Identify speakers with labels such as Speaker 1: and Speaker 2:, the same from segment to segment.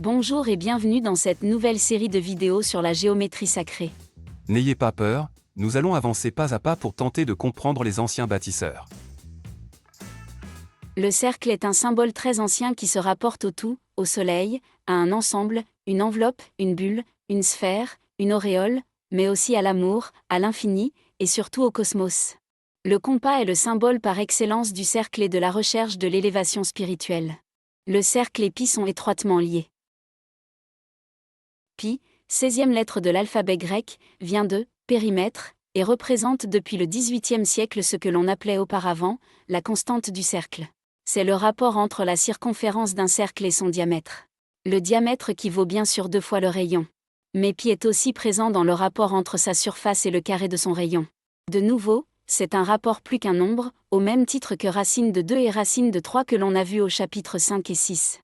Speaker 1: Bonjour et bienvenue dans cette nouvelle série de vidéos sur la géométrie sacrée.
Speaker 2: N'ayez pas peur, nous allons avancer pas à pas pour tenter de comprendre les anciens bâtisseurs.
Speaker 1: Le cercle est un symbole très ancien qui se rapporte au tout, au soleil, à un ensemble, une enveloppe, une bulle, une sphère, une auréole, mais aussi à l'amour, à l'infini, et surtout au cosmos. Le compas est le symbole par excellence du cercle et de la recherche de l'élévation spirituelle. Le cercle et pi sont étroitement liés. Pi, 16e lettre de l'alphabet grec, vient de périmètre, et représente depuis le XVIIIe siècle ce que l'on appelait auparavant la constante du cercle. C'est le rapport entre la circonférence d'un cercle et son diamètre. Le diamètre qui vaut bien sûr 2 fois le rayon. Mais pi est aussi présent dans le rapport entre sa surface et le carré de son rayon. De nouveau, c'est un rapport plus qu'un nombre, au même titre que racine de 2 et racine de 3 que l'on a vu au chapitre 5 et 6.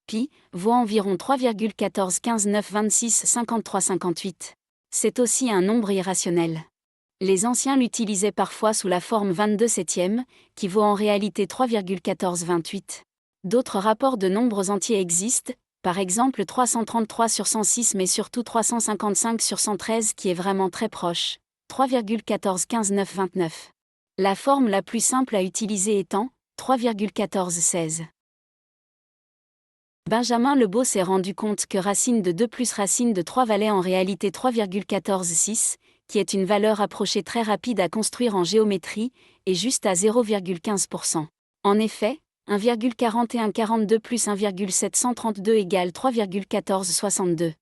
Speaker 1: Pi vaut environ 3,14 15 9 26 53 58. C'est aussi un nombre irrationnel. Les anciens l'utilisaient parfois sous la forme 22 septième, qui vaut en réalité 3,14 28. D'autres rapports de nombres entiers existent, par exemple 333 sur 106 mais surtout 355 sur 113 qui est vraiment très proche, 3,14 15 9 29. La forme la plus simple à utiliser étant 3,14 16. Benjamin Lebeau s'est rendu compte que racine de 2 plus racine de 3 valait en réalité 3,14 6, qui est une valeur approchée très rapide à construire en géométrie, et juste à 0,15%. En effet, 1,4142 plus 1,732 égale 3,14 62.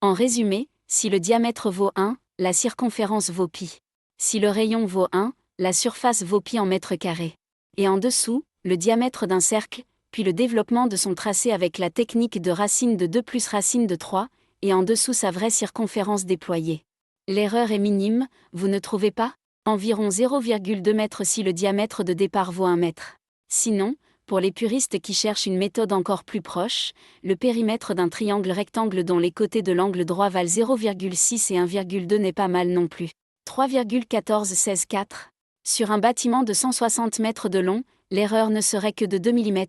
Speaker 1: En résumé, si le diamètre vaut 1, la circonférence vaut pi. Si le rayon vaut 1, la surface vaut pi en mètres carrés. Et en dessous, le diamètre d'un cercle, puis le développement de son tracé avec la technique de racine de 2 plus racine de 3, et en dessous sa vraie circonférence déployée. L'erreur est minime, vous ne trouvez pas ? Environ 0,2 mètres si le diamètre de départ vaut 1 mètre. Sinon, pour les puristes qui cherchent une méthode encore plus proche, le périmètre d'un triangle rectangle dont les côtés de l'angle droit valent 0,6 et 1,2 n'est pas mal non plus. 3,14 16 4. Sur un bâtiment de 160 mètres de long, l'erreur ne serait que de 2 mm.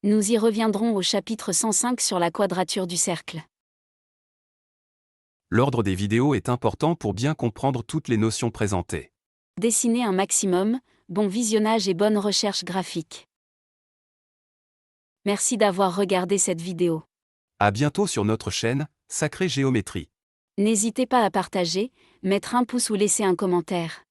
Speaker 1: Nous y reviendrons au chapitre 105 sur la quadrature du cercle.
Speaker 2: L'ordre des vidéos est important pour bien comprendre toutes les notions présentées.
Speaker 1: Dessinez un maximum, bon visionnage et bonne recherche graphique. Merci d'avoir regardé cette vidéo.
Speaker 2: À bientôt sur notre chaîne, Sacrée Géométrie.
Speaker 1: N'hésitez pas à partager, mettre un pouce ou laisser un commentaire.